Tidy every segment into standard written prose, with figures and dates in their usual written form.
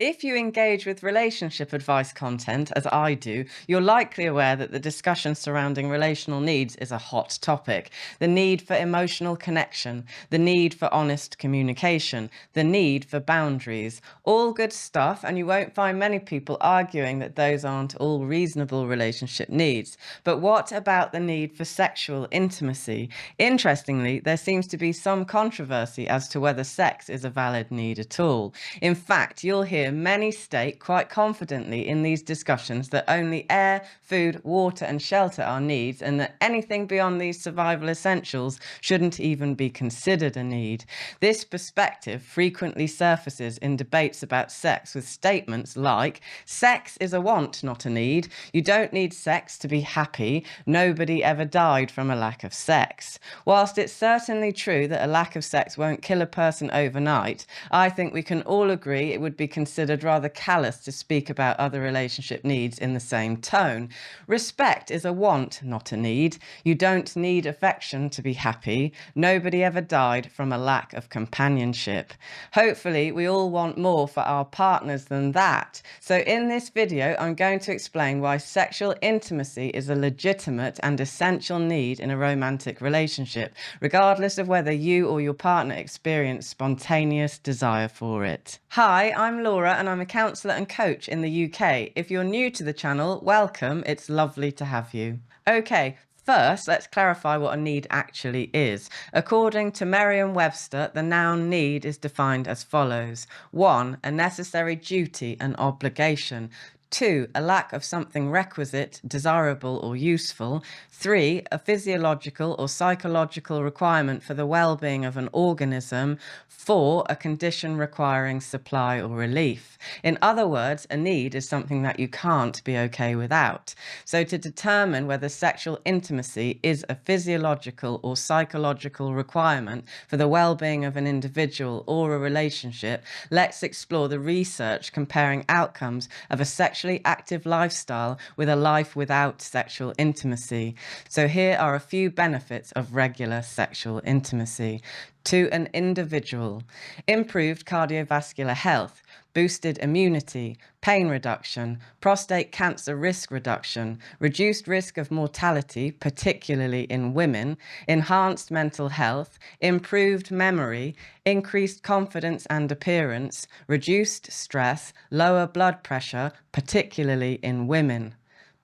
If you engage with relationship advice content, as I do, you're likely aware that the discussion surrounding relational needs is a hot topic. The need for emotional connection, the need for honest communication, the need for boundaries. All good stuff, and you won't find many people arguing that those aren't all reasonable relationship needs. But what about the need for sexual intimacy? Interestingly, there seems to be some controversy as to whether sex is a valid need at all. In fact, you'll hear many state quite confidently in these discussions that only air, food, water, and shelter are needs, and that anything beyond these survival essentials shouldn't even be considered a need. This perspective frequently surfaces in debates about sex with statements like, sex is a want, not a need. You don't need sex to be happy. Nobody ever died from a lack of sex. Whilst it's certainly true that a lack of sex won't kill a person overnight, I think we can all agree it would be considered rather callous to speak about other relationship needs in the same tone. Respect is a want, not a need. You don't need affection to be happy. Nobody ever died from a lack of companionship. Hopefully, we all want more for our partners than that. So in this video, I'm going to explain why sexual intimacy is a legitimate and essential need in a romantic relationship, regardless of whether you or your partner experience spontaneous desire for it. Hi, I'm Laura and I'm a counsellor and coach in the UK. If you're new to the channel, welcome. It's lovely to have you. Okay, first, let's clarify what a need actually is. According to Merriam-Webster, the noun need is defined as follows. 1. A necessary duty and obligation. 2. A lack of something requisite, desirable or useful. 3. A physiological or psychological requirement for the well-being of an organism. 4. A condition requiring supply or relief. In other words, a need is something that you can't be okay without. So to determine whether sexual intimacy is a physiological or psychological requirement for the well-being of an individual or a relationship, let's explore the research comparing outcomes of a sexually active lifestyle with a life without sexual intimacy. So here are a few benefits of regular sexual intimacy. To an individual: improved cardiovascular health, boosted immunity, pain reduction, prostate cancer risk reduction, reduced risk of mortality, particularly in women, enhanced mental health, improved memory, increased confidence and appearance, reduced stress, lower blood pressure, particularly in women.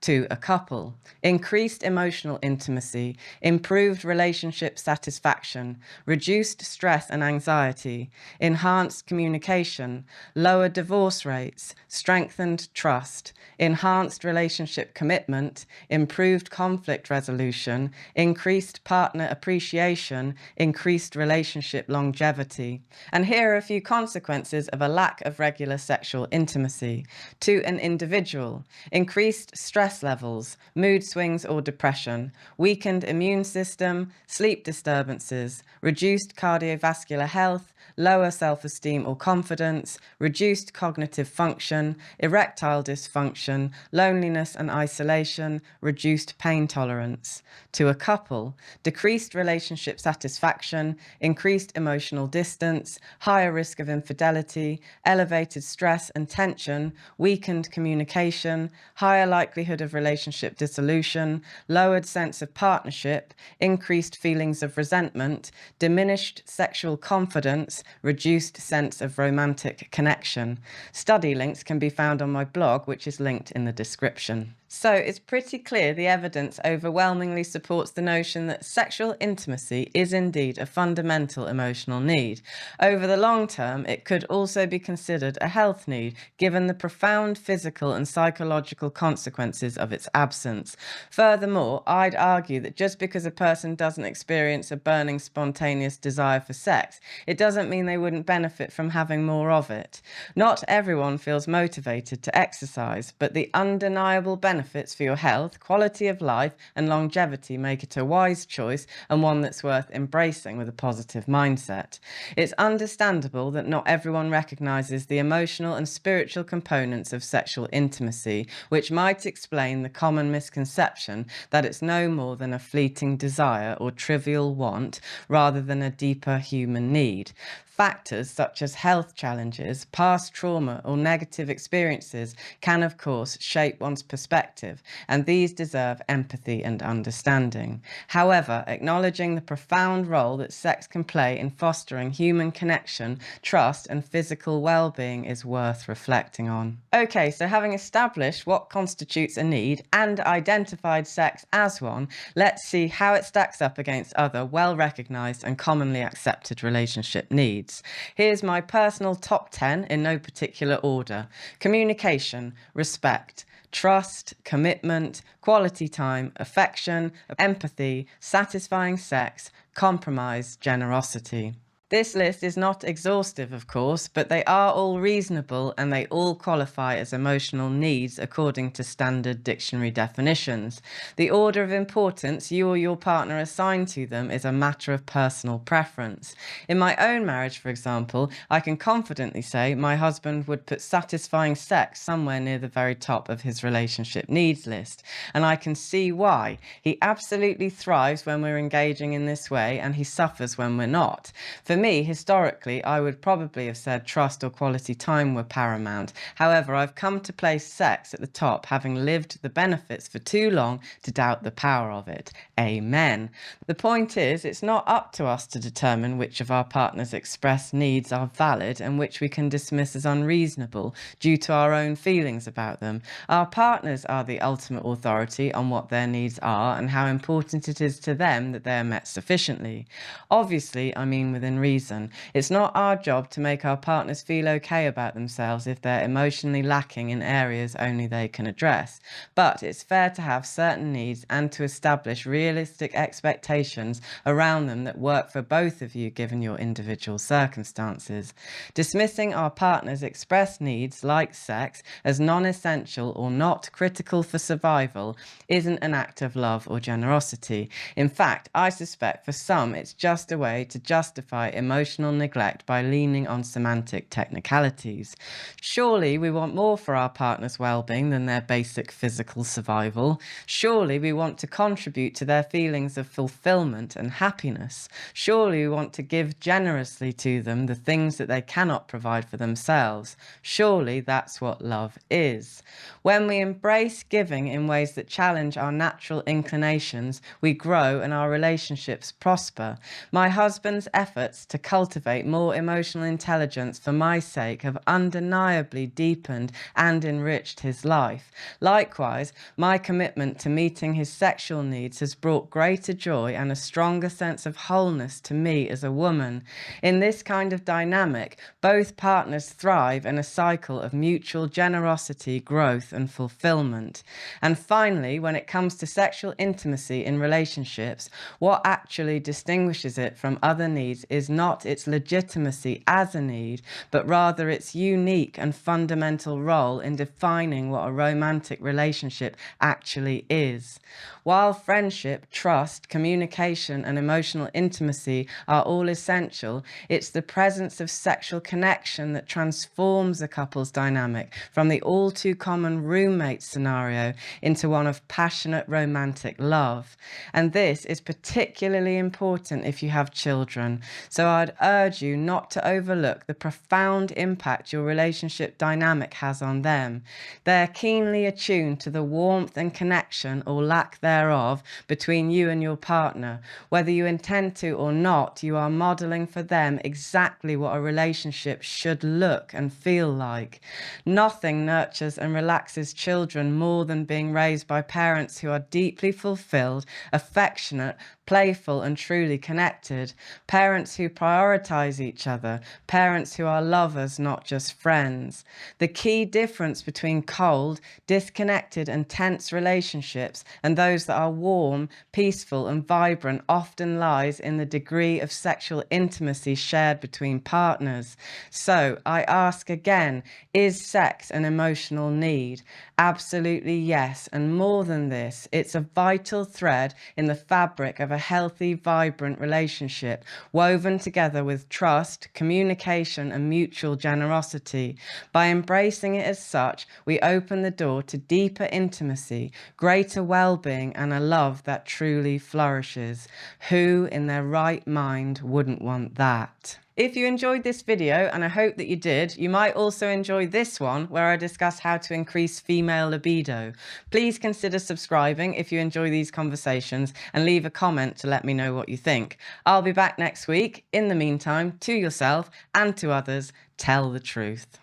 To a couple: increased emotional intimacy, improved relationship satisfaction, reduced stress and anxiety, enhanced communication, lower divorce rates, strengthened trust, enhanced relationship commitment, improved conflict resolution, increased partner appreciation, increased relationship longevity. And here are a few consequences of a lack of regular sexual intimacy. To an individual: increased stress levels, mood swings or depression, weakened immune system, sleep disturbances, reduced cardiovascular health, lower self-esteem or confidence, reduced cognitive function, erectile dysfunction, loneliness and isolation, reduced pain tolerance. To a couple: decreased relationship satisfaction, increased emotional distance, higher risk of infidelity, elevated stress and tension, weakened communication, higher likelihood of relationship dissolution, lowered sense of partnership, increased feelings of resentment, diminished sexual confidence, reduced sense of romantic connection. Study links can be found on my blog, which is linked in the description. So it's pretty clear the evidence overwhelmingly supports the notion that sexual intimacy is indeed a fundamental emotional need. Over the long term, it could also be considered a health need, given the profound physical and psychological consequences of its absence. Furthermore, I'd argue that just because a person doesn't experience a burning spontaneous desire for sex, it doesn't mean they wouldn't benefit from having more of it. Not everyone feels motivated to exercise, but the undeniable benefit benefits for your health, quality of life, and longevity make it a wise choice and one that's worth embracing with a positive mindset. It's understandable that not everyone recognizes the emotional and spiritual components of sexual intimacy, which might explain the common misconception that it's no more than a fleeting desire or trivial want rather than a deeper human need. Factors such as health challenges, past trauma, or negative experiences can, of course, shape one's perspective, and these deserve empathy and understanding. However, acknowledging the profound role that sex can play in fostering human connection, trust, and physical well-being is worth reflecting on. Okay, so having established what constitutes a need and identified sex as one, let's see how it stacks up against other well-recognized and commonly accepted relationship needs. Here's my personal top 10 in no particular order: communication, respect, trust, commitment, quality time, affection, empathy, satisfying sex, compromise, generosity. This list is not exhaustive, of course, but they are all reasonable and they all qualify as emotional needs according to standard dictionary definitions. The order of importance you or your partner assign to them is a matter of personal preference. In my own marriage, for example, I can confidently say my husband would put satisfying sex somewhere near the very top of his relationship needs list, and I can see why. He absolutely thrives when we're engaging in this way, and he suffers when we're not. For me, historically, I would probably have said trust or quality time were paramount. However, I've come to place sex at the top, having lived the benefits for too long to doubt the power of it. Amen. The point is, it's not up to us to determine which of our partner's expressed needs are valid and which we can dismiss as unreasonable due to our own feelings about them. Our partners are the ultimate authority on what their needs are and how important it is to them that they are met sufficiently. Obviously, I mean within reason. It's not our job to make our partners feel okay about themselves if they're emotionally lacking in areas only they can address. But it's fair to have certain needs and to establish realistic expectations around them that work for both of you given your individual circumstances. Dismissing our partner's expressed needs, like sex, as non-essential or not critical for survival isn't an act of love or generosity. In fact, I suspect for some it's just a way to justify emotional neglect by leaning on semantic technicalities. Surely we want more for our partner's well-being than their basic physical survival. Surely we want to contribute to their feelings of fulfillment and happiness. Surely we want to give generously to them the things that they cannot provide for themselves. Surely that's what love is. When we embrace giving in ways that challenge our natural inclinations, we grow and our relationships prosper. My husband's efforts to cultivate more emotional intelligence for my sake have undeniably deepened and enriched his life. Likewise, my commitment to meeting his sexual needs has brought greater joy and a stronger sense of wholeness to me as a woman. In this kind of dynamic, both partners thrive in a cycle of mutual generosity, growth, and fulfillment. And finally, when it comes to sexual intimacy in relationships, what actually distinguishes it from other needs is not its legitimacy as a need, but rather its unique and fundamental role in defining what a romantic relationship actually is. While friendship, trust, communication, and emotional intimacy are all essential, it's the presence of sexual connection that transforms a couple's dynamic from the all too common roommate scenario into one of passionate romantic love. And this is particularly important if you have children. So I'd urge you not to overlook the profound impact your relationship dynamic has on them. They're keenly attuned to the warmth and connection or lack thereof between you and your partner. Whether you intend to or not, you are modeling for them exactly what a relationship should look and feel like. Nothing nurtures and relaxes children more than being raised by parents who are deeply fulfilled, affectionate, playful and truly connected, parents who prioritize each other, parents who are lovers, not just friends. The key difference between cold, disconnected, and tense relationships and those that are warm, peaceful, and vibrant often lies in the degree of sexual intimacy shared between partners. So I ask again, is sex an emotional need? Absolutely yes. And more than this, it's a vital thread in the fabric of a healthy, vibrant relationship, woven together with trust, communication, and mutual generosity. By embracing it as such, we open the door to deeper intimacy, greater well-being, and a love that truly flourishes. Who in their right mind wouldn't want that? If you enjoyed this video, and I hope that you did, you might also enjoy this one where I discuss how to increase female libido. Please consider subscribing if you enjoy these conversations and leave a comment to let me know what you think. I'll be back next week. In the meantime, to yourself and to others, tell the truth.